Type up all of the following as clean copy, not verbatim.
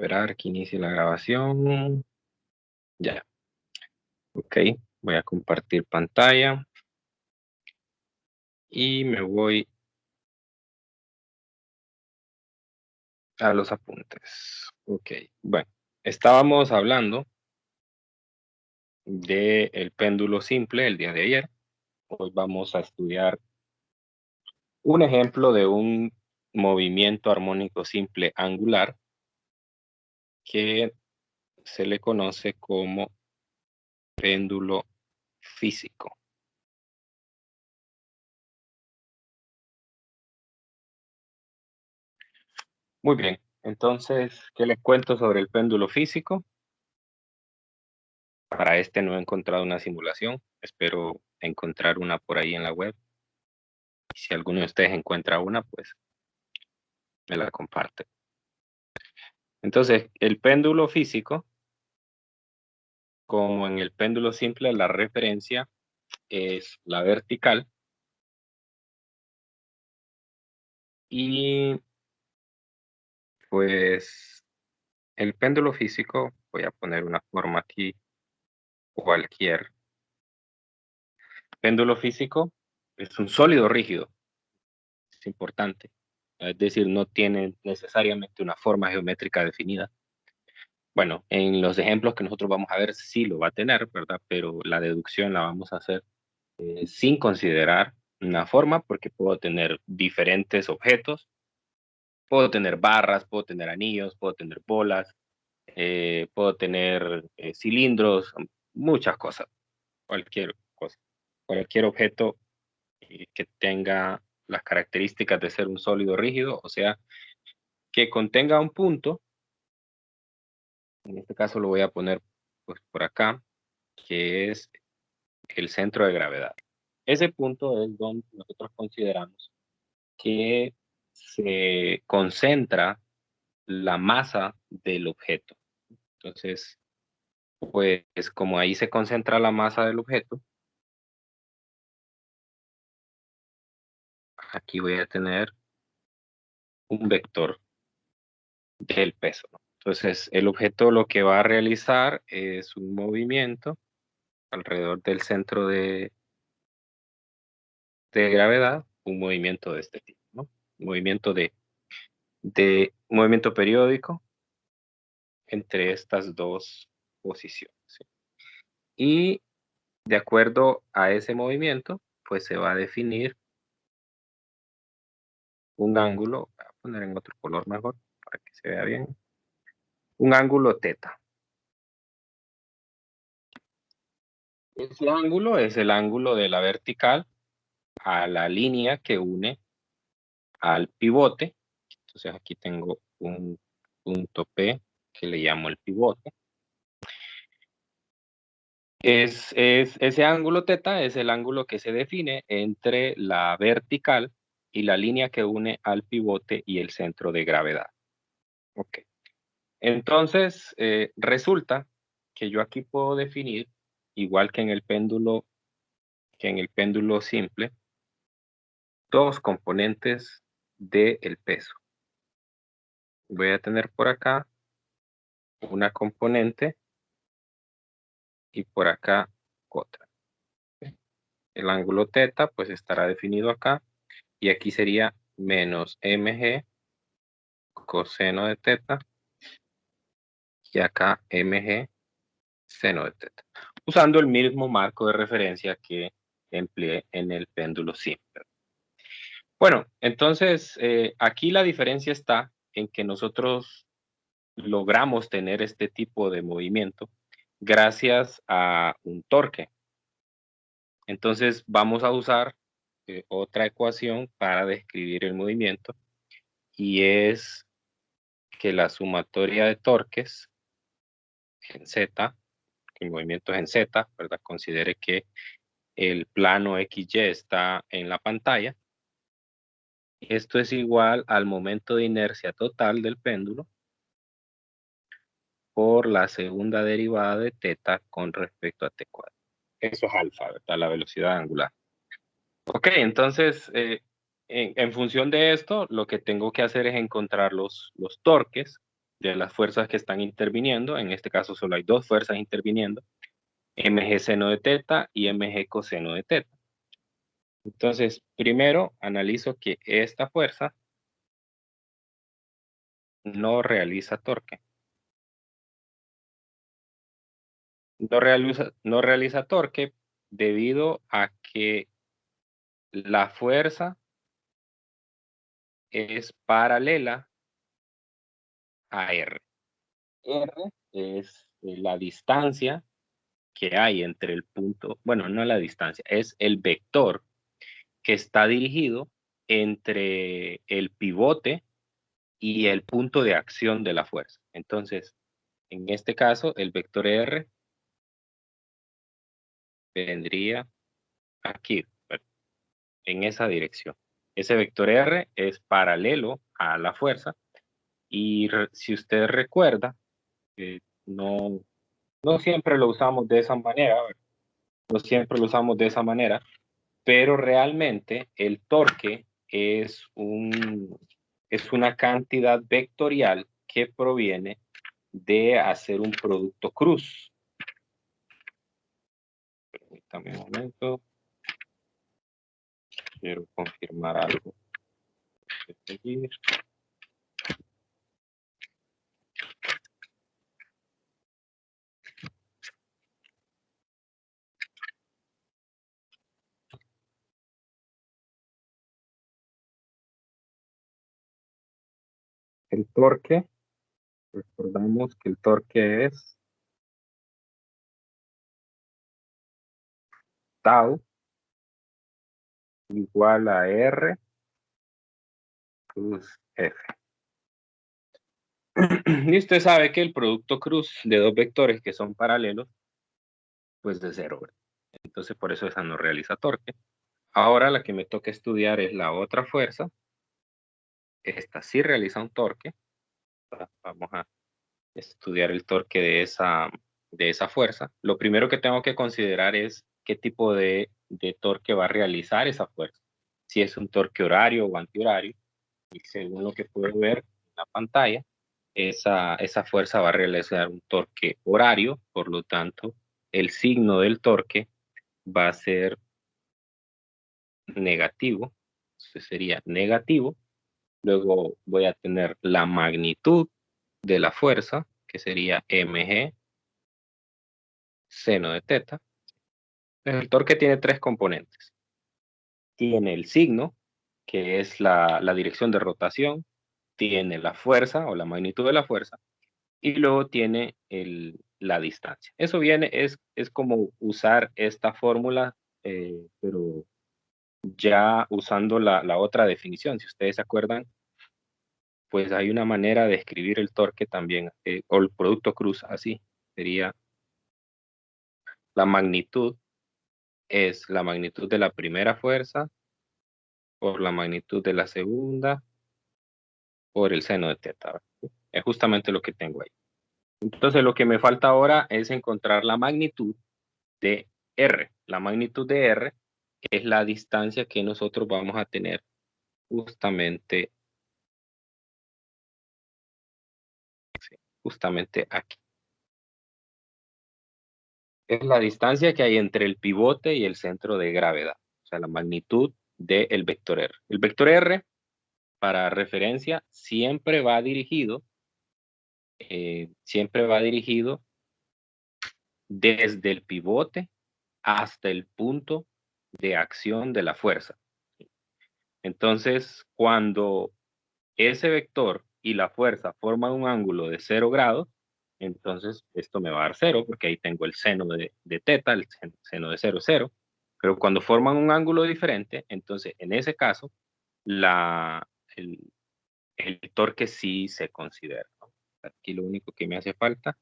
Esperar que inicie la grabación. Ya. Ok. Voy a compartir pantalla. Y me voy a los apuntes. Ok. Bueno, estábamos hablando del péndulo simple el día de ayer. Hoy vamos a estudiar un ejemplo de un movimiento armónico simple angular que se le conoce como péndulo físico. Muy bien, entonces, ¿qué les cuento sobre el péndulo físico? Para este no he encontrado una simulación, espero encontrar una por ahí en la web. Si alguno de ustedes encuentra una, pues me la comparte. Entonces, el péndulo físico, como en el péndulo simple, la referencia es la vertical. Y pues el péndulo físico, voy a poner una forma aquí, cualquier. Péndulo físico es un sólido rígido, es importante. Es decir, no tiene necesariamente una forma geométrica definida. Bueno, en los ejemplos que nosotros vamos a ver sí lo va a tener, ¿verdad? Pero la deducción la vamos a hacer sin considerar una forma, porque puedo tener diferentes objetos, puedo tener barras, puedo tener anillos, puedo tener bolas, puedo tener cilindros, muchas cosas, cualquier cosa, cualquier objeto que tenga las características de ser un sólido rígido, o sea, que contenga un punto, en este caso lo voy a poner pues por acá, que es el centro de gravedad. Ese punto es donde nosotros consideramos que se concentra la masa del objeto. Entonces, pues como ahí se concentra la masa del objeto, aquí voy a tener un vector del peso, ¿no? Entonces, el objeto lo que va a realizar es un movimiento alrededor del centro de gravedad, un movimiento de este tipo, ¿no? Un movimiento de movimiento periódico entre estas dos posiciones, ¿sí? Y de acuerdo a ese movimiento, pues se va a definir un ángulo, voy a poner en otro color mejor para que se vea bien, un ángulo teta. Ese ángulo es el ángulo de la vertical a la línea que une al pivote. Entonces aquí tengo un punto P que le llamo el pivote. Ese ángulo teta es el ángulo que se define entre la vertical y la línea que une al pivote y el centro de gravedad. Ok. Entonces, resulta que yo aquí puedo definir, igual que en el péndulo simple, dos componentes del peso. Voy a tener por acá una componente y por acá otra. El ángulo teta pues estará definido acá y aquí sería menos mg coseno de teta y acá mg seno de teta, usando el mismo marco de referencia que empleé en el péndulo simple. Bueno, entonces aquí la diferencia está en que nosotros logramos tener este tipo de movimiento gracias a un torque. Entonces vamos a usar otra ecuación para describir el movimiento y es que la sumatoria de torques en Z, que el movimiento es en Z, ¿verdad? Considere que el plano XY está en la pantalla. Esto es igual al momento de inercia total del péndulo por la segunda derivada de teta con respecto a t cuadrado. Eso es alfa, ¿verdad? La velocidad angular. Ok, entonces, en función de esto, lo que tengo que hacer es encontrar los torques de las fuerzas que están interviniendo. En este caso solo hay dos fuerzas interviniendo, mg seno de teta y mg coseno de teta. Entonces, primero analizo que esta fuerza no realiza torque. No realiza torque debido a que la fuerza es paralela a R. R es la distancia que hay entre el punto, bueno, no la distancia, es el vector que está dirigido entre el pivote y el punto de acción de la fuerza. Entonces, en este caso, el vector R vendría aquí, en esa dirección. Ese vector R es paralelo a la fuerza y si usted recuerda, no, no siempre lo usamos de esa manera, no siempre lo usamos de esa manera, pero realmente el torque es una cantidad vectorial que proviene de hacer un producto cruz. Permítame un momento. Quiero confirmar algo. El torque, recordamos que el torque es tau igual a R plus F. Y usted sabe que el producto cruz de dos vectores que son paralelos, pues de cero, ¿verdad? Entonces por eso esa no realiza torque. Ahora la que me toca estudiar es la otra fuerza. Esta sí realiza un torque. Vamos a estudiar el torque de esa fuerza. Lo primero que tengo que considerar es qué tipo de torque va a realizar esa fuerza. Si es un torque horario o antihorario. Y según lo que puedo ver en la pantalla, esa fuerza va a realizar un torque horario, por lo tanto, el signo del torque va a ser negativo, entonces sería negativo. Luego voy a tener la magnitud de la fuerza, que sería mg seno de teta. El torque tiene tres componentes. Tiene el signo, que es la dirección de rotación, tiene la fuerza o la magnitud de la fuerza, y luego tiene la distancia. Eso es como usar esta fórmula, pero ya usando la otra definición. Si ustedes se acuerdan, pues hay una manera de escribir el torque también, o el producto cruz así. Sería la magnitud, es la magnitud de la primera fuerza por la magnitud de la segunda por el seno de teta. Es justamente lo que tengo ahí. Entonces lo que me falta ahora es encontrar la magnitud de R. La magnitud de R es la distancia que nosotros vamos a tener justamente aquí. Es la distancia que hay entre el pivote y el centro de gravedad. O sea, la magnitud del vector R. El vector R, para referencia, siempre va dirigido desde el pivote hasta el punto de acción de la fuerza. Entonces, cuando ese vector y la fuerza forman un ángulo de 0 grados, entonces esto me va a dar 0, porque ahí tengo el seno de teta, el seno de 0, 0. Pero cuando forman un ángulo diferente, entonces en ese caso, el, el torque sí se considera, ¿no? Aquí lo único que me hace falta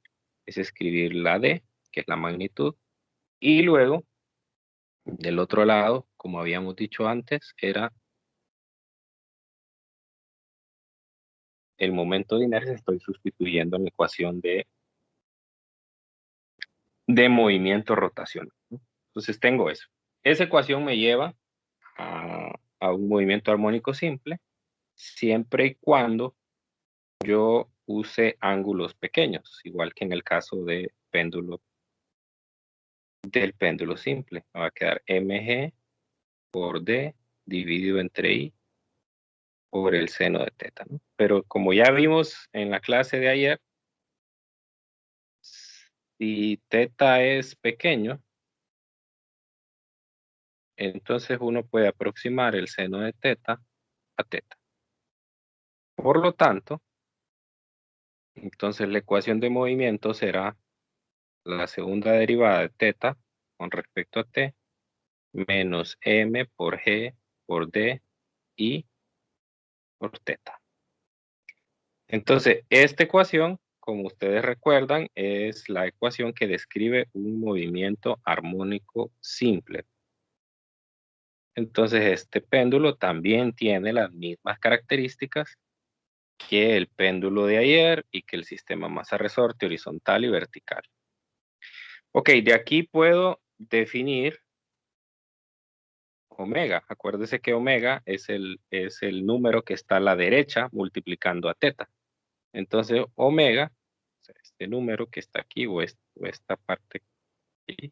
es escribir la D, que es la magnitud, y luego, del otro lado, como habíamos dicho antes, era el momento de inercia. Estoy sustituyendo en la ecuación de movimiento rotacional, ¿no? Entonces tengo eso. Esa ecuación me lleva a un movimiento armónico simple, siempre y cuando yo use ángulos pequeños, igual que en el caso del péndulo simple. Va a quedar mg por d dividido entre i por el seno de teta, ¿no? Pero como ya vimos en la clase de ayer, si teta es pequeño, entonces uno puede aproximar el seno de teta a teta. Por lo tanto, entonces la ecuación de movimiento será la segunda derivada de teta con respecto a t menos m por g por d y por teta. Entonces, esta ecuación, como ustedes recuerdan, es la ecuación que describe un movimiento armónico simple. Entonces, este péndulo también tiene las mismas características que el péndulo de ayer y que el sistema masa-resorte horizontal y vertical. Ok, de aquí puedo definir omega. Acuérdese que omega es el número que está a la derecha multiplicando a teta. Entonces, omega, o sea, este número que está aquí o esta parte aquí,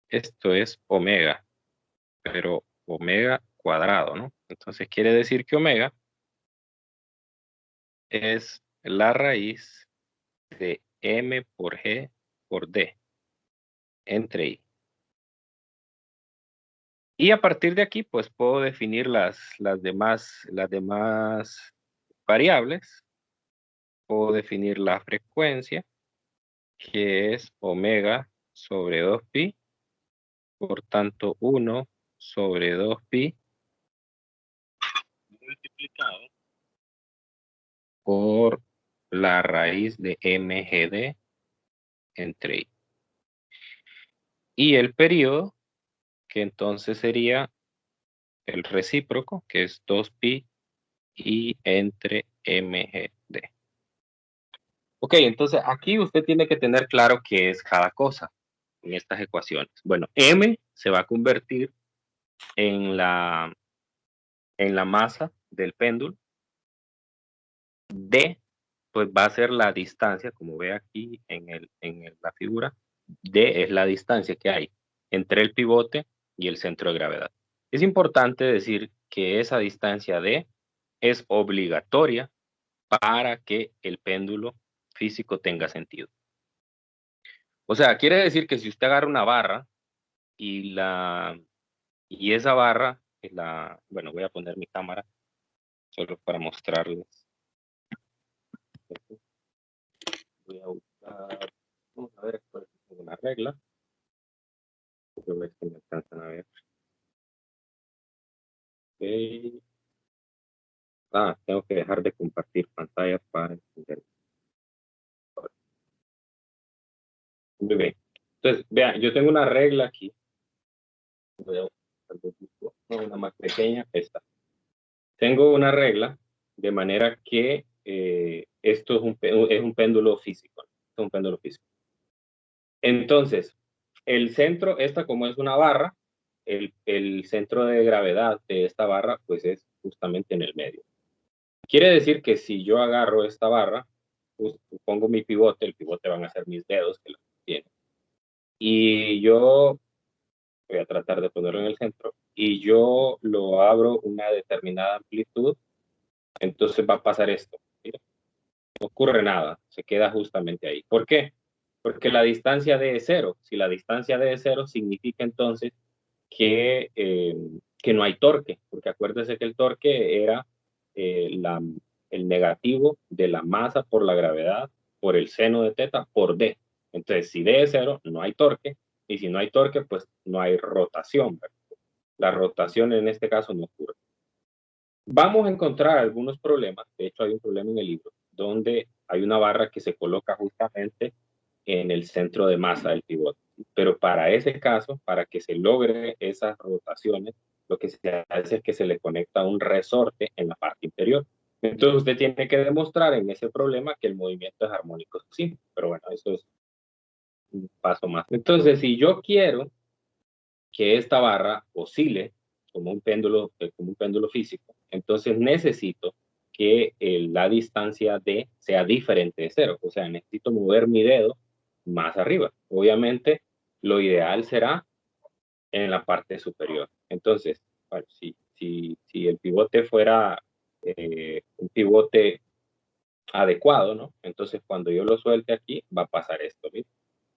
esto es omega, pero omega cuadrado, ¿no? Entonces quiere decir que omega es la raíz de m por g por d entre i. Y a partir de aquí, pues puedo definir las demás variables. Puedo definir la frecuencia, que es omega sobre 2pi, por tanto 1 sobre 2pi multiplicado por la raíz de mgd entre i. Y el periodo, que entonces sería el recíproco, que es 2pi y entre mgd. Ok, entonces aquí usted tiene que tener claro qué es cada cosa en estas ecuaciones. Bueno, m se va a convertir en la masa del péndulo. D, pues va a ser la distancia, como ve aquí en la figura. D es la distancia que hay entre el pivote y el centro de gravedad. Es importante decir que esa distancia D es obligatoria para que el péndulo físico tenga sentido. O sea, quiere decir que si usted agarra una barra y esa barra, bueno, voy a poner mi cámara solo para mostrarles. Voy a buscar, vamos a ver, por ejemplo, una regla. Yo ver si me alcanzan a ver. Okay. Tengo que dejar de compartir pantalla para entender. Muy bien. Entonces, vean, yo tengo una regla aquí. Voy a buscar una más pequeña, esta. Tengo una regla de manera que esto es un péndulo físico. Es un péndulo físico. Entonces, el centro, esta como es una barra, el centro de gravedad de esta barra, pues es justamente en el medio. Quiere decir que si yo agarro esta barra, pues, pongo mi pivote, el pivote van a ser mis dedos que lo tienen. Y yo voy a tratar de ponerlo en el centro, y yo lo abro una determinada amplitud, entonces va a pasar esto. Mira, no ocurre nada, se queda justamente ahí. ¿Por qué? Porque la distancia D es cero. Si la distancia D es cero, significa entonces que no hay torque, porque acuérdese que el torque era el negativo de la masa por la gravedad por el seno de teta por D. Entonces, si D es cero, no hay torque, y si no hay torque, pues no hay rotación, ¿verdad? La rotación en este caso no ocurre. Vamos a encontrar algunos problemas, de hecho hay un problema en el libro, donde hay una barra que se coloca justamente en el centro de masa del pivote. Pero para ese caso, para que se logre esas rotaciones, lo que se hace es que se le conecta un resorte en la parte inferior. Entonces usted tiene que demostrar en ese problema que el movimiento es armónico simple. Pero bueno, eso es un paso más. Entonces, si yo quiero que esta barra oscile como un péndulo físico, entonces necesito que la distancia D sea diferente de 0. O sea, necesito mover mi dedo más arriba. Obviamente, lo ideal será en la parte superior. Entonces, bueno, si el pivote fuera un pivote adecuado, ¿no? Entonces, cuando yo lo suelte aquí, va a pasar esto.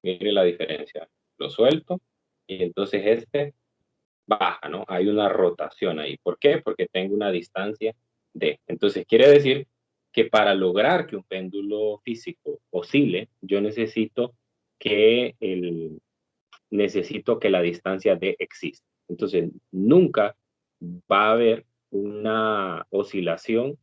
Mire la diferencia. Lo suelto y entonces este baja, ¿no? Hay una rotación ahí. ¿Por qué? Porque tengo una distancia D. Entonces, quiere decir que para lograr que un péndulo físico oscile, yo necesito que la distancia D exista. Entonces, nunca va a haber una oscilación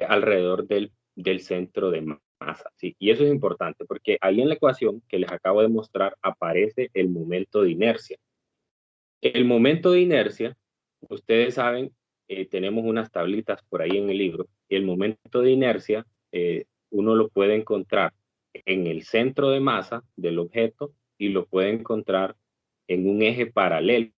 alrededor del centro de masa. ¿Sí? Y eso es importante porque ahí en la ecuación que les acabo de mostrar aparece el momento de inercia. El momento de inercia, ustedes saben, tenemos unas tablitas por ahí en el libro, y el momento de inercia uno lo puede encontrar en el centro de masa del objeto y lo puede encontrar en un eje paralelo.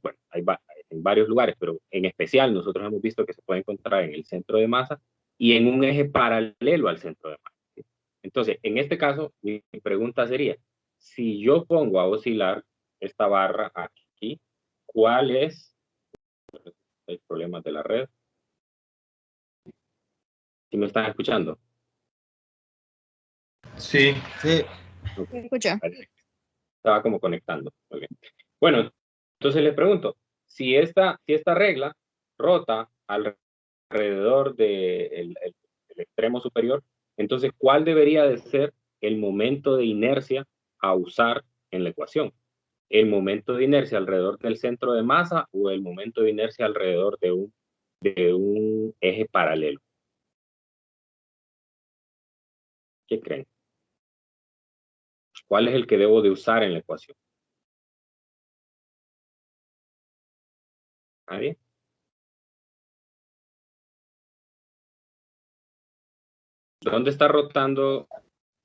Bueno, hay en varios lugares, pero en especial nosotros hemos visto que se puede encontrar en el centro de masa y en un eje paralelo al centro de masa. ¿Sí? Entonces, en este caso, mi pregunta sería, si yo pongo a oscilar esta barra aquí, ¿cuál es el problema de la red? ¿Sí me están escuchando? Sí. Sí. ¿Me escucha? Estaba como conectando. Okay. Bueno, entonces les pregunto, si esta regla rota alrededor del extremo superior, entonces, ¿cuál debería de ser el momento de inercia a usar en la ecuación? ¿El momento de inercia alrededor del centro de masa o el momento de inercia alrededor de un eje paralelo? ¿Qué creen? ¿Cuál es el que debo de usar en la ecuación? ¿Nadie? ¿Dónde está rotando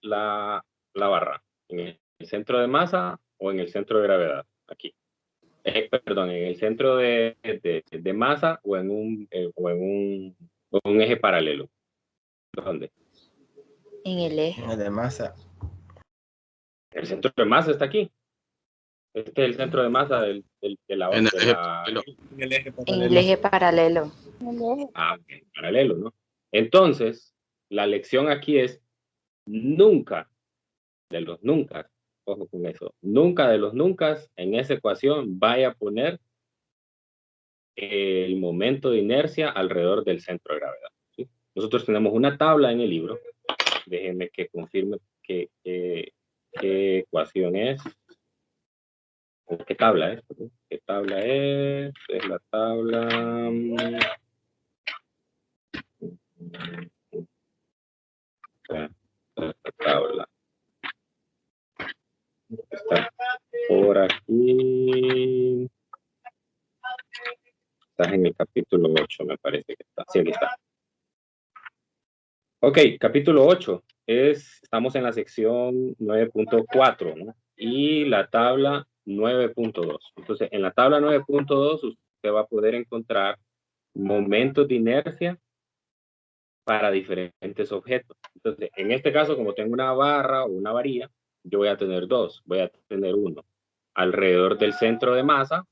la barra? ¿En el centro de masa o en el centro de gravedad? Aquí. Perdón, ¿en el centro de masa o en un eje paralelo? ¿Dónde? En el eje. En el de masa. El centro de masa está aquí. Este es el centro de masa de la... En el eje paralelo. Paralelo, ¿no? Entonces, la lección aquí es nunca, de los nunca, ojo con eso, nunca de los nunca en esa ecuación vaya a poner el momento de inercia alrededor del centro de gravedad. ¿Sí? Nosotros tenemos una tabla en el libro, déjenme que confirme qué ecuación es. ¿Qué tabla es? ¿Qué tabla es? Es la tabla... Esta tabla. Está por aquí. Estás en el capítulo 8, me parece que está. Sí, aquí está. Ok, capítulo 8. Estamos en la sección 9.4, ¿no? Y la tabla 9.2. Entonces, en la tabla 9.2 usted va a poder encontrar momentos de inercia para diferentes objetos. Entonces, en este caso, como tengo una barra o una varilla, yo voy a tener dos. Voy a tener uno alrededor del centro de masa,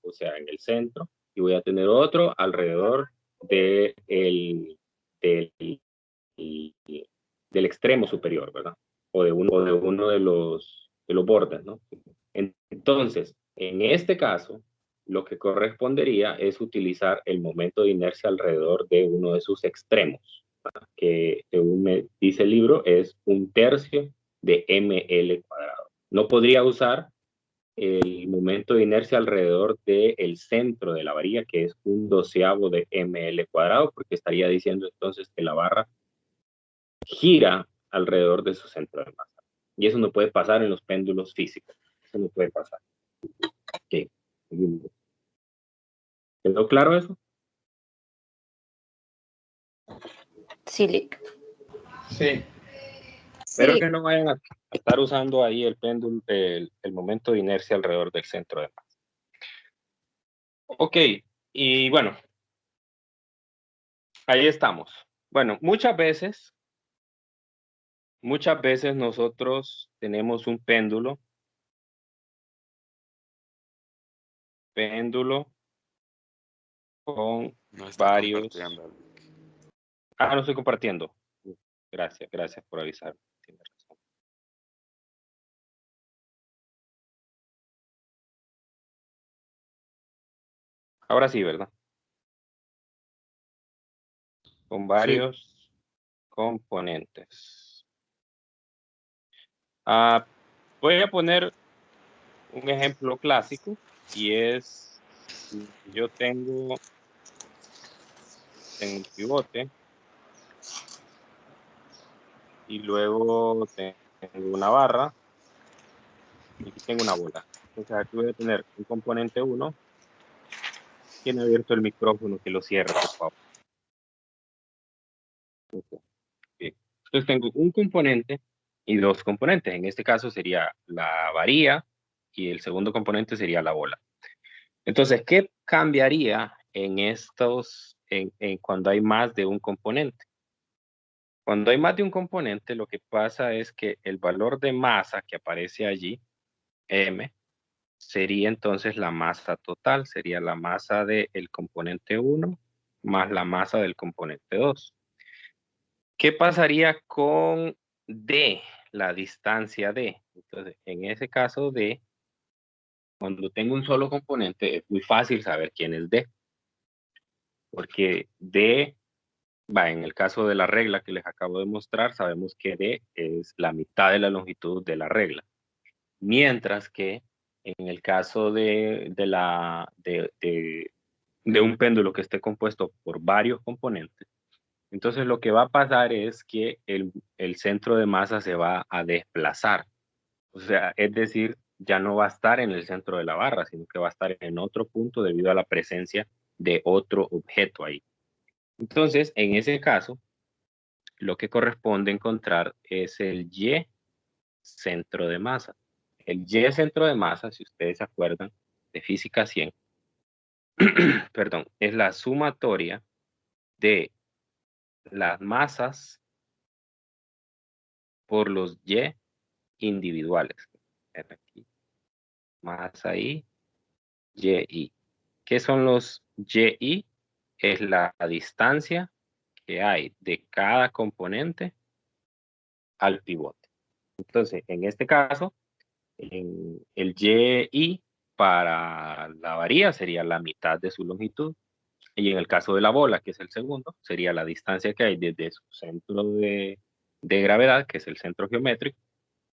o sea, en el centro, y voy a tener otro alrededor del del extremo superior, ¿verdad? O de uno de los bordes, ¿no? Entonces, en este caso, lo que correspondería es utilizar el momento de inercia alrededor de uno de sus extremos, ¿verdad? Que según me dice el libro es 1/3 de ml cuadrado. No podría usar el momento de inercia alrededor del centro de la varilla, que es 1/12 de ml cuadrado, porque estaría diciendo entonces que la barra gira alrededor de su centro de masa. Y eso no puede pasar en los péndulos físicos. Eso no puede pasar. Okay. ¿Quedó claro eso? Sí. Sí. Espero que no vayan a estar usando ahí el péndulo, el momento de inercia alrededor del centro de masa. Ok, y bueno, Ahí estamos. Bueno, muchas veces nosotros tenemos un péndulo con No estás varios. compartiendo. No estoy compartiendo. Gracias por avisar. Tienes razón. Ahora sí, ¿verdad? Con varios componentes. Voy a poner un ejemplo clásico y es, yo tengo un pivote y luego tengo una barra y aquí tengo una bola. Entonces aquí voy a tener un componente 1. Tiene abierto el micrófono, que lo cierre, por favor. Bien. Entonces tengo un componente y dos componentes. En este caso sería la varilla y el segundo componente sería la bola. Entonces, ¿qué cambiaría en estos, en cuando hay más de un componente? Cuando hay más de un componente, lo que pasa es que el valor de masa que aparece allí, M, sería entonces la masa total, sería la masa del componente 1 más la masa del componente 2. ¿Qué pasaría con D, la distancia D? Entonces, en ese caso D, cuando tengo un solo componente, es muy fácil saber quién es D, porque D, en el caso de la regla que les acabo de mostrar, sabemos que D es la mitad de la longitud de la regla. Mientras que en el caso de un péndulo que esté compuesto por varios componentes, entonces lo que va a pasar es que el centro de masa se va a desplazar. O sea, es decir, ya no va a estar en el centro de la barra, sino que va a estar en otro punto debido a la presencia de otro objeto ahí. Entonces, en ese caso, lo que corresponde encontrar es el Y centro de masa. El Y centro de masa, si ustedes se acuerdan de física 100, perdón, es la sumatoria de las masas por los Y individuales. Aquí, masa I, Y. ¿Qué son los Y? Es la distancia que hay de cada componente al pivote. Entonces, en este caso, el Y para la varilla sería la mitad de su longitud. Y en el caso de la bola, que es el segundo, sería la distancia que hay desde su centro de gravedad, que es el centro geométrico,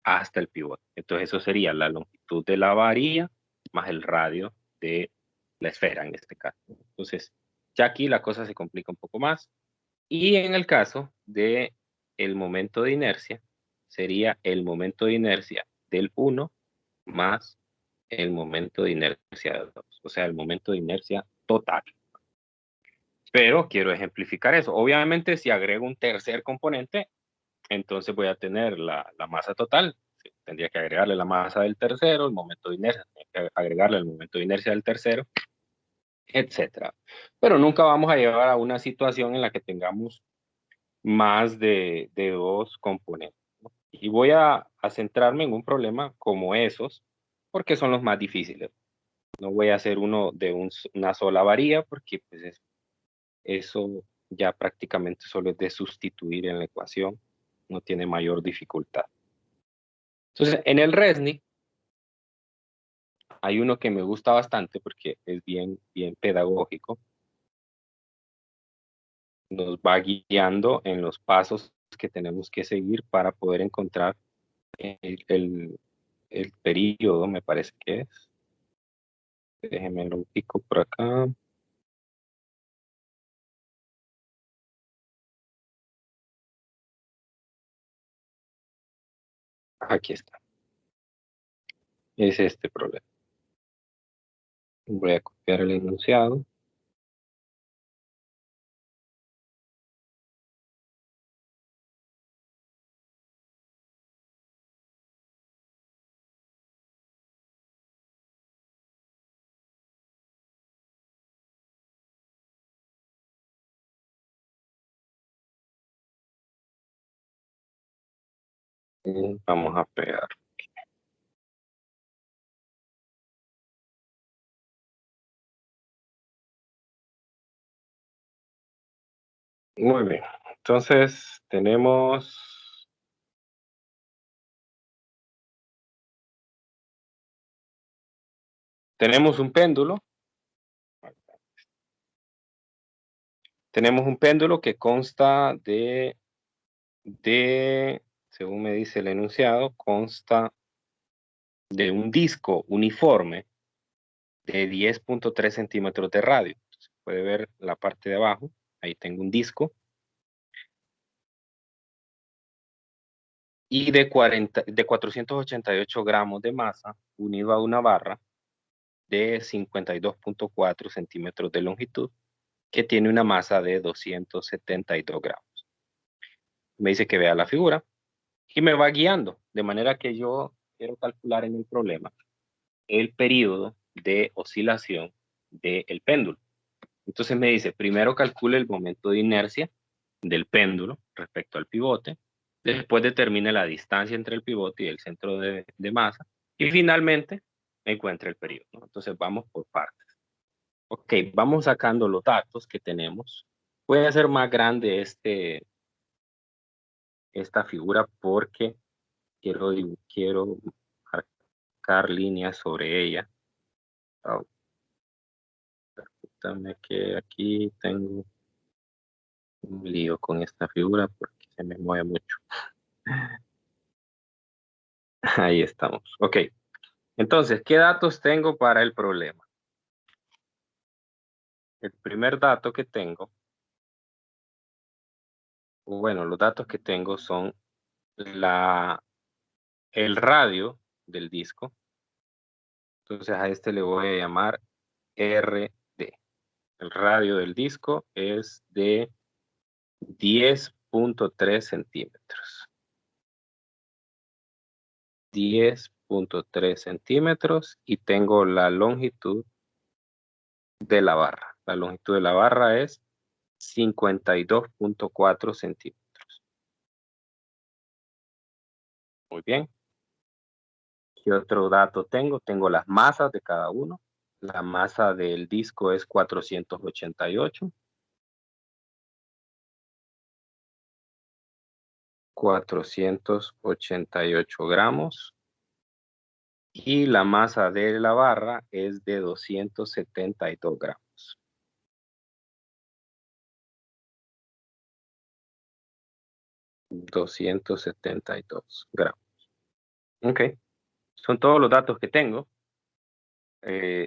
hasta el pivote. Entonces eso sería la longitud de la varilla más el radio de la esfera en este caso. Entonces, ya aquí la cosa se complica un poco más. Y en el caso de el momento de inercia, sería el momento de inercia del 1 más el momento de inercia del 2. O sea, el momento de inercia total. Pero quiero ejemplificar eso. Obviamente, si agrego un tercer componente, entonces voy a tener la masa total. Tendría que agregarle la masa del tercero, el momento de inercia, tendría que agregarle el momento de inercia del tercero, etcétera. Pero nunca vamos a llegar a una situación en la que tengamos más de dos componentes, ¿no? Y voy a centrarme en un problema como esos, porque son los más difíciles. No voy a hacer uno de una sola varilla, porque pues, eso ya prácticamente solo es de sustituir en la ecuación, no tiene mayor dificultad. Entonces, en el RESNIC hay uno que me gusta bastante porque es bien pedagógico. Nos va guiando en los pasos que tenemos que seguir para poder encontrar el periodo, me parece que es. Déjenme lo pico por acá. Aquí está. Es este problema. Voy a copiar el enunciado. Y vamos a pegar. Muy bien. Entonces, tenemos un péndulo. Tenemos un péndulo que consta según me dice el enunciado, consta de un disco uniforme de 10.3 centímetros de radio. Entonces, puede ver la parte de abajo. Ahí tengo un disco. Y de 488 gramos de masa unido a una barra de 52.4 centímetros de longitud que tiene una masa de 272 gramos. Me dice que vea la figura y me va guiando, de manera que yo quiero calcular en el problema el periodo de oscilación del péndulo. Entonces me dice, primero calcule el momento de inercia del péndulo respecto al pivote, después determine la distancia entre el pivote y el centro de masa, y finalmente encuentre el periodo, ¿no? Entonces vamos por partes. Ok, vamos sacando los datos que tenemos. Voy a hacer más grande esta figura porque quiero marcar líneas sobre ella. Oh, permítame que aquí tengo un lío con esta figura porque se me mueve mucho. Ahí estamos. Ok. Entonces, ¿qué datos tengo para el problema? El primer dato que tengo, bueno, los datos que tengo son el radio del disco. Entonces a este le voy a llamar RD. El radio del disco es de 10.3 centímetros. 10.3 centímetros y tengo la longitud de la barra. La longitud de la barra es 52.4 centímetros. Muy bien. ¿Qué otro dato tengo? Tengo las masas de cada uno. La masa del disco es 488. 488 gramos. Y la masa de la barra es de 272 gramos. 272 gramos. Ok. Son todos los datos que tengo.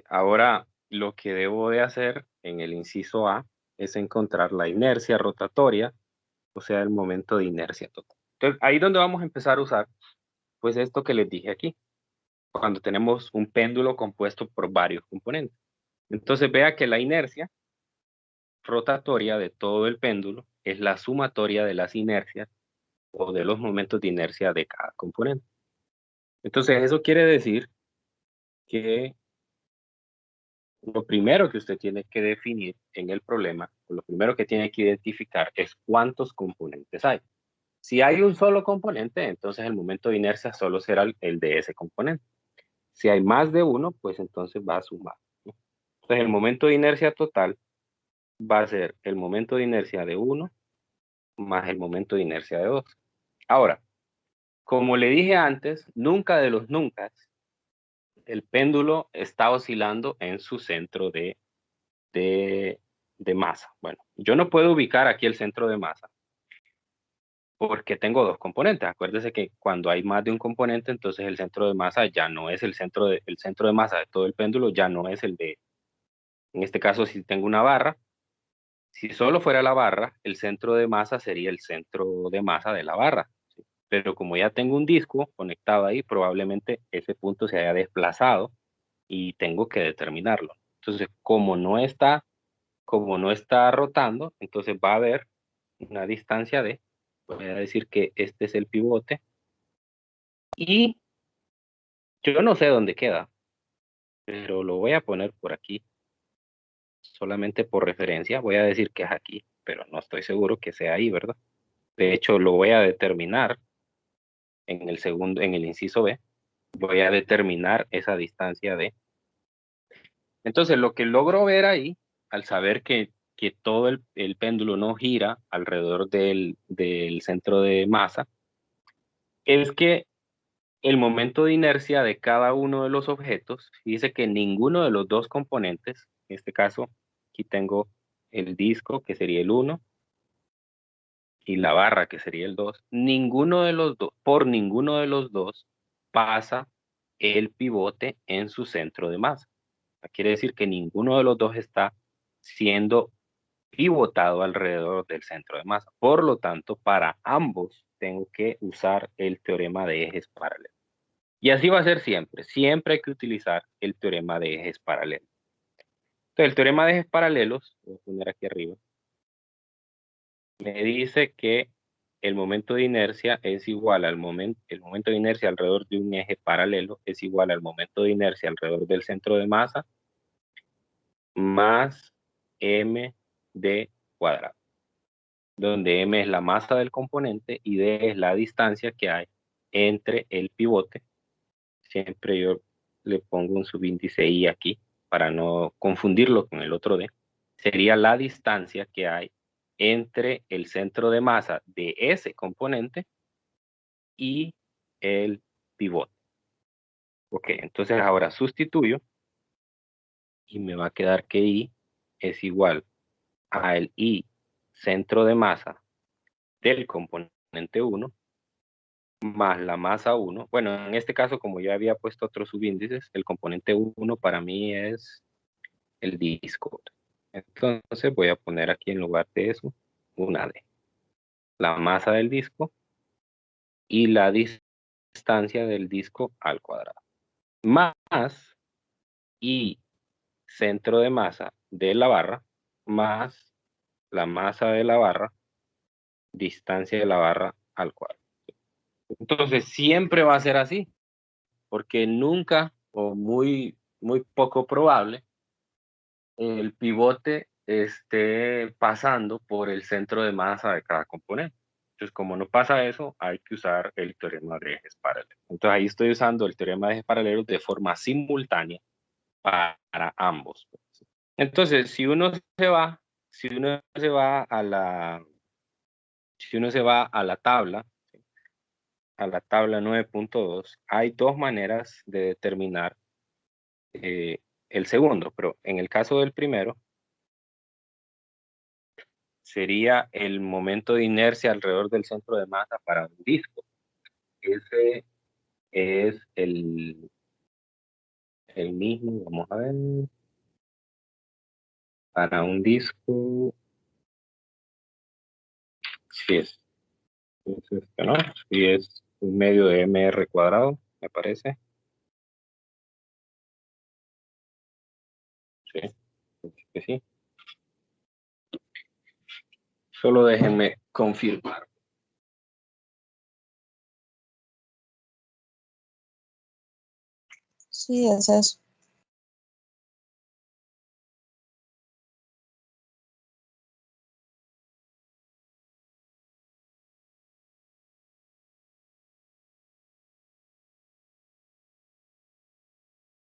Ahora lo que debo de hacer en el inciso A es encontrar la inercia rotatoria, o sea, el momento de inercia total. Entonces, ahí es donde vamos a empezar a usar, pues esto que les dije aquí, cuando tenemos un péndulo compuesto por varios componentes. Entonces, vea que la inercia rotatoria de todo el péndulo es la sumatoria de las inercias o de los momentos de inercia de cada componente. Entonces, eso quiere decir que lo primero que usted tiene que definir en el problema, lo primero que tiene que identificar es cuántos componentes hay. Si hay un solo componente, entonces el momento de inercia solo será el de ese componente. Si hay más de uno, pues entonces va a sumar, ¿no? Entonces el momento de inercia total va a ser el momento de inercia de 1 más el momento de inercia de 2. Ahora, como le dije antes, nunca de los nunca el péndulo está oscilando en su centro de masa. Bueno, yo no puedo ubicar aquí el centro de masa porque tengo dos componentes. Acuérdese que cuando hay más de un componente, entonces el centro de masa ya no es el centro de masa de todo el péndulo, ya no es en este caso, si tengo una barra, si solo fuera la barra, el centro de masa sería el centro de masa de la barra. ¿Sí? Pero como ya tengo un disco conectado ahí, probablemente ese punto se haya desplazado y tengo que determinarlo. Entonces, como no está rotando, entonces va a haber una distancia de, voy a decir que este es el pivote, y yo no sé dónde queda, pero lo voy a poner por aquí, solamente por referencia, voy a decir que es aquí, pero no estoy seguro que sea ahí, ¿verdad? De hecho, lo voy a determinar en el segundo, en el inciso B, voy a determinar esa distancia D. Entonces, lo que logro ver ahí, al saber que todo el péndulo no gira alrededor del centro de masa, es que el momento de inercia de cada uno de los objetos dice que ninguno de los dos componentes, en este caso, aquí tengo el disco, que sería el 1, y la barra, que sería el 2, ninguno de los dos, por ninguno de los dos, pasa el pivote en su centro de masa. Quiere decir que ninguno de los dos está siendo pivotado alrededor del centro de masa. Por lo tanto, para ambos tengo que usar el teorema de ejes paralelos. Y así va a ser siempre. Siempre hay que utilizar el teorema de ejes paralelos. Entonces, el teorema de ejes paralelos, voy a poner aquí arriba, me dice que el momento de inercia es igual al momento, el momento de inercia alrededor de un eje paralelo es igual al momento de inercia alrededor del centro de masa más md cuadrado, donde m es la masa del componente y d es la distancia que hay entre el pivote. Siempre yo le pongo un subíndice i aquí para no confundirlo con el otro d. Sería la distancia que hay entre el centro de masa de ese componente y el pivote. Ok, entonces ahora sustituyo y me va a quedar que I es igual al I centro de masa del componente 1 más la masa 1. Bueno, en este caso, como ya había puesto otros subíndices, el componente 1 para mí es el disco. Entonces voy a poner aquí en lugar de eso una D. La masa del disco y la distancia del disco al cuadrado. Más I centro de masa de la barra más la masa de la barra, distancia de la barra al cuadrado. Entonces siempre va a ser así, porque nunca o muy poco probable el pivote esté pasando por el centro de masa de cada componente. Entonces, como no pasa eso, hay que usar el teorema de ejes paralelos. Entonces, ahí estoy usando el teorema de ejes paralelos de forma simultánea para ambos. Entonces, si uno se va a la tabla, a la tabla 9.2, hay dos maneras de determinar el segundo, pero en el caso del primero, sería el momento de inercia alrededor del centro de masa para un disco. Ese es el mismo, vamos a ver, para un disco, si es este, ¿no? Si es un medio de mr cuadrado, me parece. Sí, que sí. Solo déjenme confirmar. Sí, es eso.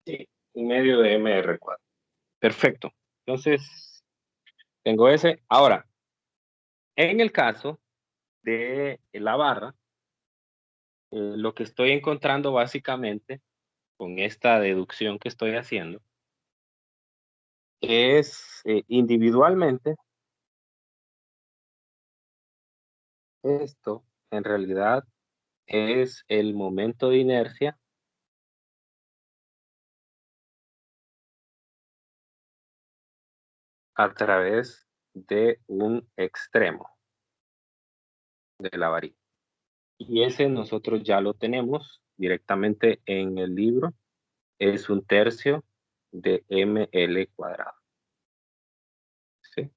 Sí, un medio de mr cuadrado. Perfecto. Entonces, tengo ese. Ahora, en el caso de la barra, lo que estoy encontrando básicamente con esta deducción que estoy haciendo es individualmente esto en realidad es el momento de inercia a través de un extremo de la varilla. Y ese nosotros ya lo tenemos directamente en el libro. Es 1/3 de ml cuadrado. ¿Sí?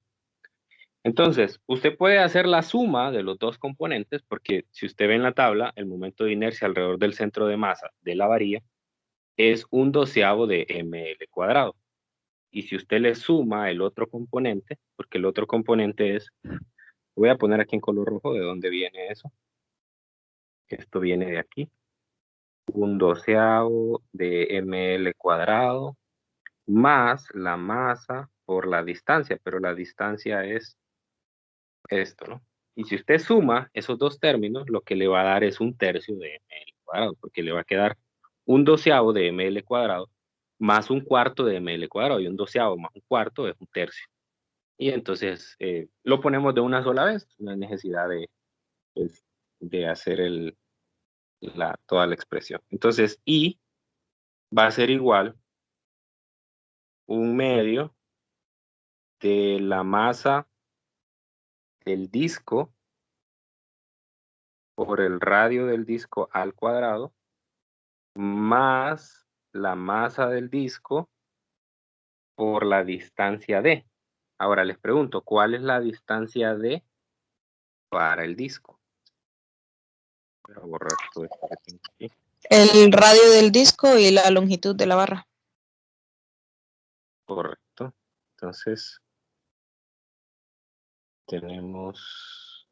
Entonces, usted puede hacer la suma de los dos componentes, porque si usted ve en la tabla, el momento de inercia alrededor del centro de masa de la varilla es 1/12 de ml cuadrado. Y si usted le suma el otro componente, porque el otro componente es, voy a poner aquí en color rojo de dónde viene eso. Esto viene de aquí. 1/12 de ml cuadrado más la masa por la distancia, pero la distancia es esto, ¿no? Y si usted suma esos dos términos, lo que le va a dar es 1/3 de ml cuadrado, porque le va a quedar 1/12 de ml cuadrado más 1/4 de ml cuadrado, y 1/12 más 1/4 es 1/3. Y entonces lo ponemos de una sola vez, no hay necesidad pues, de hacer toda la expresión. Entonces, I va a ser igual 1/2 de la masa del disco por el radio del disco al cuadrado más la masa del disco por la distancia D. Ahora les pregunto, ¿cuál es la distancia D para el disco? Voy a borrar todo esto que tengo aquí. El radio del disco y la longitud de la barra. Correcto. Entonces, tenemos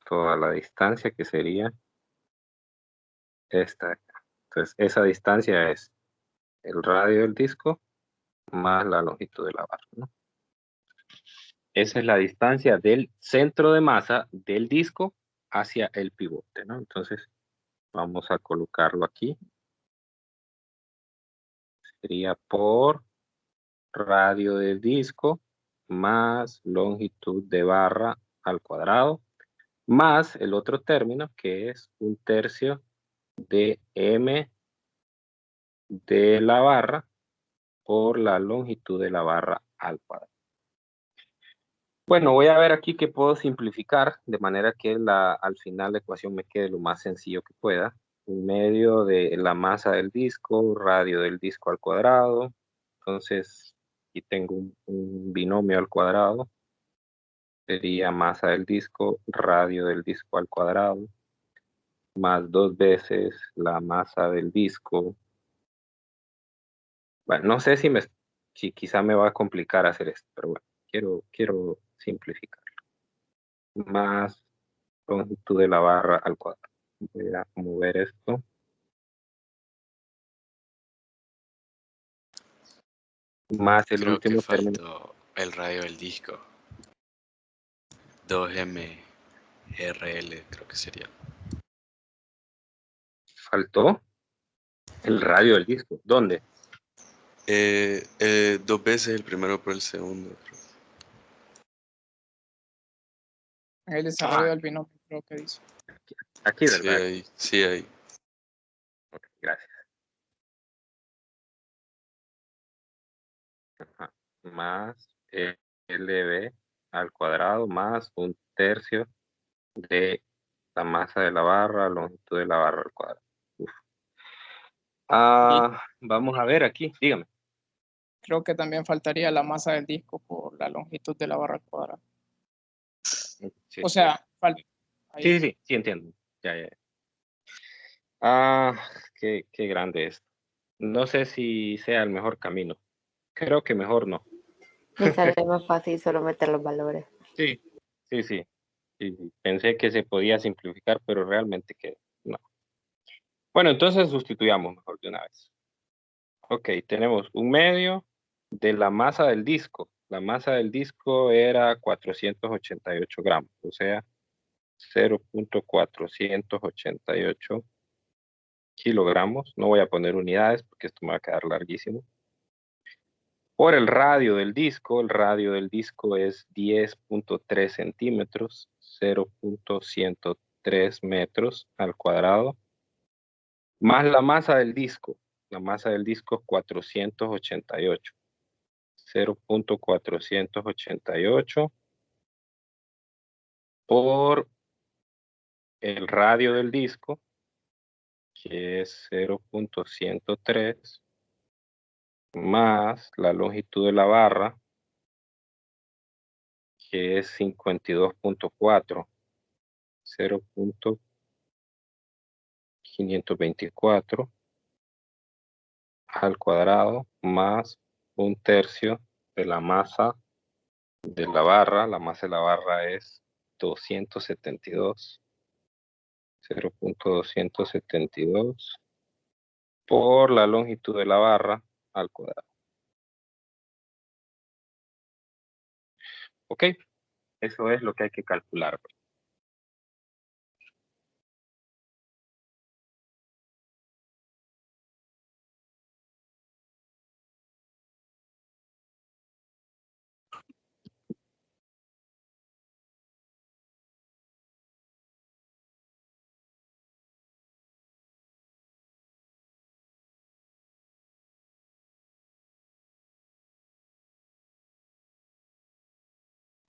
toda la distancia que sería esta. Entonces, esa distancia es el radio del disco más la longitud de la barra, ¿no? Esa es la distancia del centro de masa del disco hacia el pivote, ¿no? Entonces, vamos a colocarlo aquí. Sería por radio del disco más longitud de barra al cuadrado, más el otro término que es 1/3 de m de la barra por la longitud de la barra al cuadrado. Bueno, voy a ver aquí que puedo simplificar de manera que al final la ecuación me quede lo más sencillo que pueda. 1/2 de la masa del disco, radio del disco al cuadrado. Entonces, aquí tengo un binomio al cuadrado. Sería masa del disco, radio del disco al cuadrado, más 2 veces la masa del disco. Bueno, no sé si quizá me va a complicar hacer esto, pero bueno, quiero simplificar. Más longitud de la barra al cuadrado. Voy a mover esto. Más el Creo último que término. faltó el radio del disco. 2MRL creo que sería. ¿Faltó? El radio del disco. ¿Dónde? 2 veces el primero por el segundo. Creo. El desarrollo del binomio, creo que dice. Aquí, ¿verdad? Sí, ahí. Ok, gracias. Ajá. Más LB al cuadrado más 1/3 de la masa de la barra, longitud de la barra al cuadrado. Vamos a ver aquí, dígame. Creo que también faltaría la masa del disco por la longitud de la barra al cuadrado. Sí, O sea, falta. sí, entiendo. Ya. Qué grande es. No sé si sea el mejor camino. Creo que mejor no. Me sale más fácil solo meter los valores. Sí. Pensé que se podía simplificar, pero realmente que no. Bueno, entonces sustituyamos mejor de una vez. Ok, tenemos 1/2 de la masa del disco. La masa del disco era 488 gramos, o sea, 0.488 kilogramos. No voy a poner unidades porque esto me va a quedar larguísimo. Por el radio del disco es 10.3 centímetros, 0.103 metros al cuadrado, más la masa del disco. La masa del disco es 488. 0.488 por el radio del disco, que es 0.103, más la longitud de la barra, que es 52.4, 0.524 al cuadrado, más 1/3 de la masa de la barra. La masa de la barra es 272 0.272 por la longitud de la barra al cuadrado. Ok, eso es lo que hay que calcular.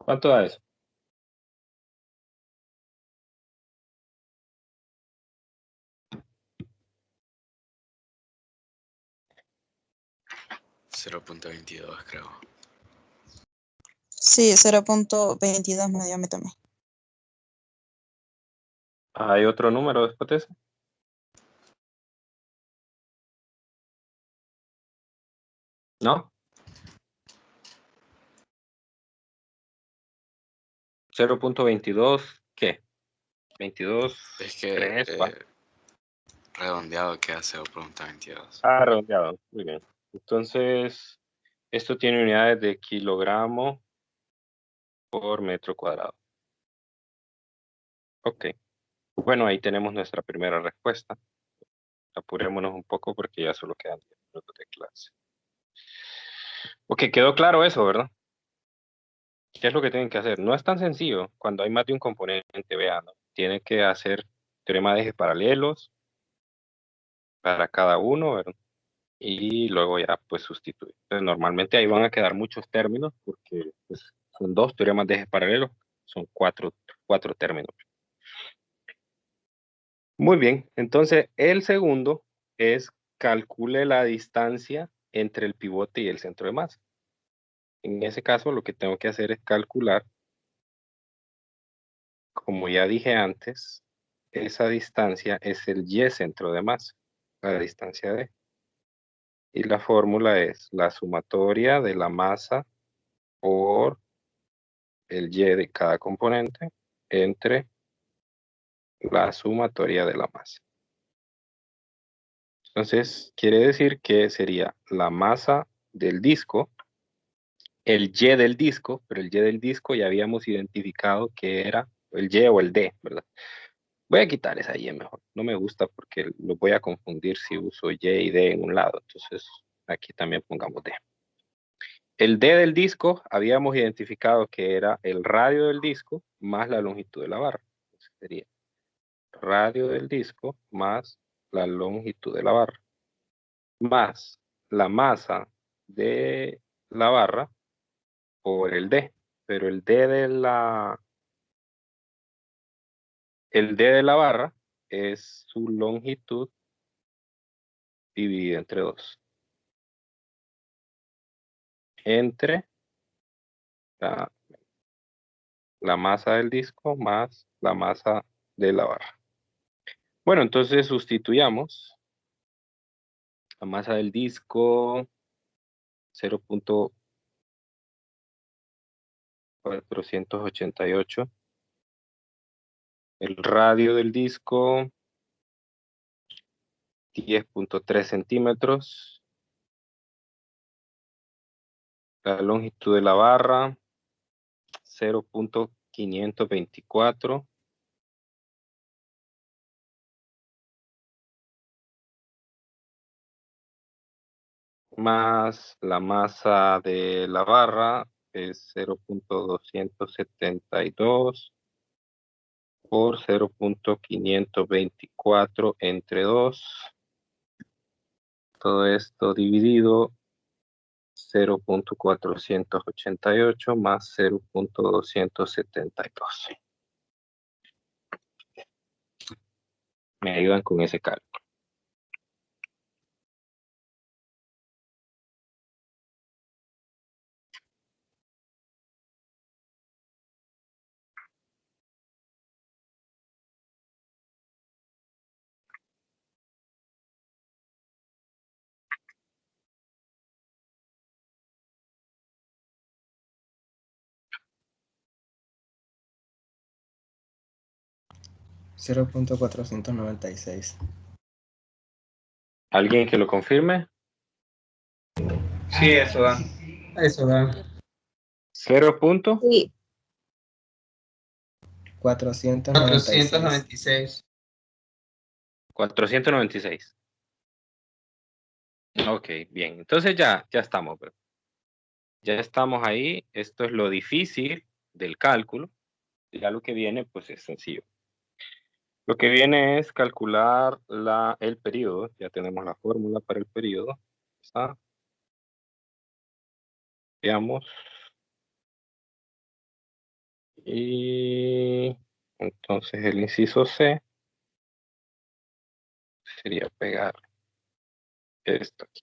¿Cuánto da eso? 0.22 creo. Sí, 0.22 me dio a mí también. ¿Hay otro número después de eso? ¿No? 0.22, ¿qué? 22, Es que 3, redondeado queda 0.22. Ah, redondeado. Muy bien. Entonces, esto tiene unidades de kilogramo por metro cuadrado. Ok. Bueno, ahí tenemos nuestra primera respuesta. Apurémonos un poco porque ya solo quedan 10 minutos de clase. Ok, quedó claro eso, ¿verdad? ¿Qué es lo que tienen que hacer? No es tan sencillo cuando hay más de un componente, vean, ¿no? Tienen que hacer teorema de ejes paralelos para cada uno, ¿verdad? Y luego ya pues sustituir. Entonces, normalmente ahí van a quedar muchos términos porque pues, son dos teoremas de ejes paralelos, son cuatro términos. Muy bien, entonces el segundo es calcule la distancia entre el pivote y el centro de masa. En ese caso lo que tengo que hacer es calcular, como ya dije antes, esa distancia es el y centro de masa, la distancia d. Y la fórmula es la sumatoria de la masa por el y de cada componente entre la sumatoria de la masa. Entonces, quiere decir que sería la masa del disco, el y del disco, pero el y del disco ya habíamos identificado que era el y o el d, ¿verdad? Voy a quitar esa y mejor. No me gusta porque lo voy a confundir si uso y d en un lado. Entonces, aquí también pongamos d. El d del disco habíamos identificado que era el radio del disco más la longitud de la barra. Entonces, sería radio del disco más la longitud de la barra, más la masa de la barra por el D. Pero el D de la barra es su longitud dividida entre 2. Entre la masa del disco más la masa de la barra. Bueno, entonces sustituyamos la masa del disco 0.488. El radio del disco 10.3 centímetros. La longitud de la barra 0.524. Más la masa de la barra es 0.272 por 0.524 entre 2. Todo esto dividido 0.488 más 0.272. Me ayudan con ese cálculo. 0.496. ¿Alguien que lo confirme? Sí, eso da. Eso da. 0 punto Sí, 496. 496. 496. Ok, bien. Entonces ya estamos, bro. Ya estamos ahí. Esto es lo difícil del cálculo. Ya lo que viene, pues es sencillo. Lo que viene es calcular el periodo. Ya tenemos la fórmula para el periodo. ¿Está? Veamos. Y entonces el inciso C sería pegar esto aquí.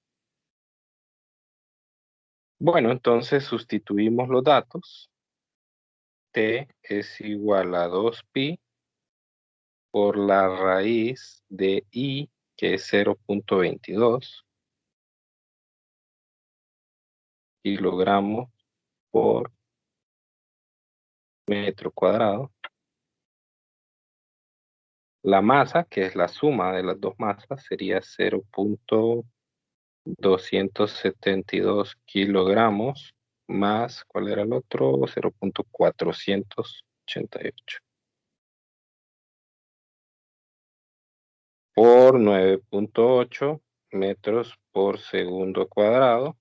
Bueno, entonces sustituimos los datos. T es igual a 2pi por la raíz de I, que es 0.22, kilogramos por metro cuadrado. La masa, que es la suma de las dos masas, sería 0.272 kilogramos más, ¿cuál era el otro? 0.488 por 9.8 metros por segundo cuadrado.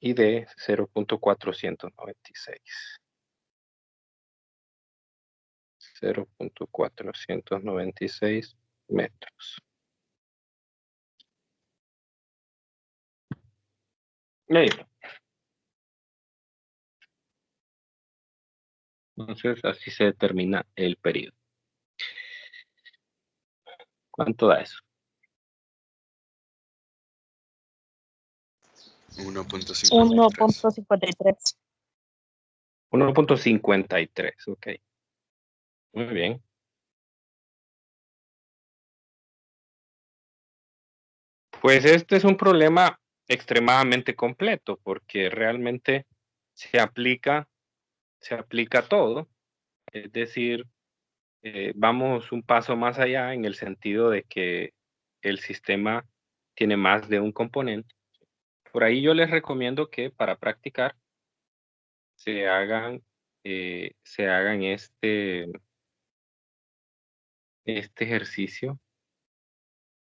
Y de 0.496. 0.496 metros. Listo. Entonces, así se determina el periodo. ¿Cuánto da eso? 1.53. 1.53. 1.53, ok. Muy bien. Pues este es un problema extremadamente completo porque realmente se aplica todo. Es decir, vamos un paso más allá en el sentido de que el sistema tiene más de un componente. Por ahí yo les recomiendo que para practicar se hagan este ejercicio.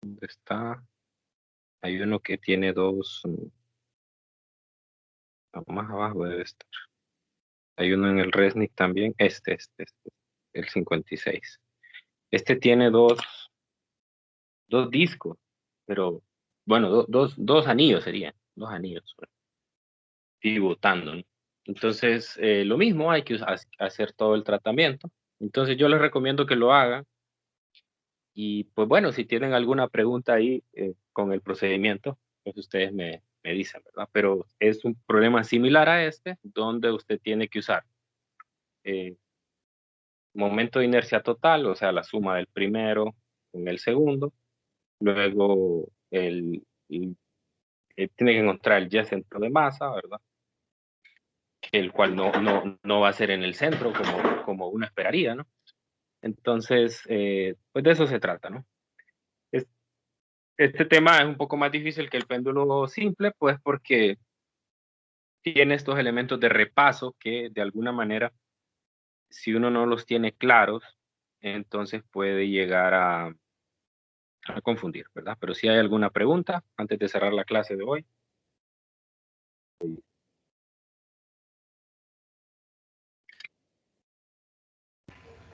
¿Dónde está? Hay uno que tiene dos, más abajo debe estar. Hay uno en el Resnick también, el 56. Este tiene dos discos, pero bueno, dos anillos serían, dos anillos pivotando, ¿no? Entonces, lo mismo, hay que hacer todo el tratamiento. Entonces, yo les recomiendo que lo hagan. Y pues bueno, si tienen alguna pregunta ahí con el procedimiento, pues ustedes me dicen, ¿verdad? Pero es un problema similar a este, donde usted tiene que usar momento de inercia total, o sea, la suma del primero con el segundo. Luego, tiene que encontrar el Y centro de masa, ¿verdad? El cual no va a ser en el centro como uno esperaría, ¿no? Entonces, pues de eso se trata, ¿no? Este tema es un poco más difícil que el péndulo simple, pues porque tiene estos elementos de repaso que de alguna manera, si uno no los tiene claros, entonces puede llegar a confundir, ¿verdad? Pero si hay alguna pregunta antes de cerrar la clase de hoy.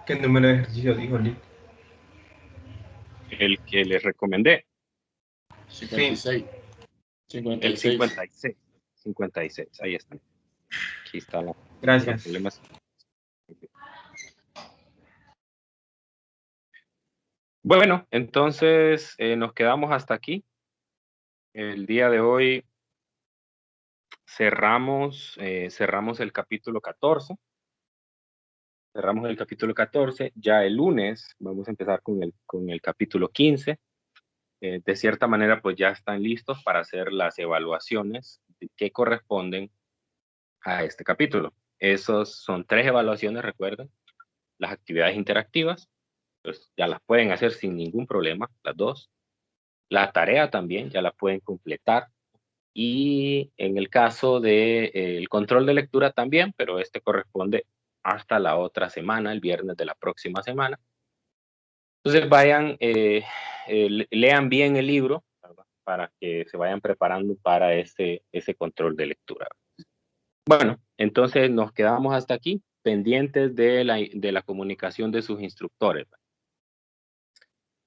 ¿Qué número de ejercicio dijo Lee? El que les recomendé, 56. el 56. 56, ahí está. Aquí está la Gracias. problemas. Bueno, entonces nos quedamos hasta aquí. El día de hoy cerramos el capítulo 14. Cerramos el capítulo 14. Ya el lunes vamos a empezar con el capítulo 15. De cierta manera, pues ya están listos para hacer las evaluaciones que corresponden a este capítulo. Esos son 3 evaluaciones, recuerden. Las actividades interactivas, pues ya las pueden hacer sin ningún problema, las 2. La tarea también ya la pueden completar. Y en el caso del control de lectura también, pero este corresponde hasta la otra semana, el viernes de la próxima semana. Entonces vayan, lean bien el libro, ¿verdad? Para que se vayan preparando para ese control de lectura. Bueno, entonces nos quedamos hasta aquí, pendientes de la comunicación de sus instructores.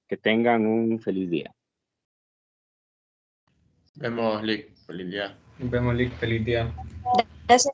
Que tengan un feliz día. Vemos, Lick. Feliz día. Nos vemos, Lick. Feliz día. Gracias.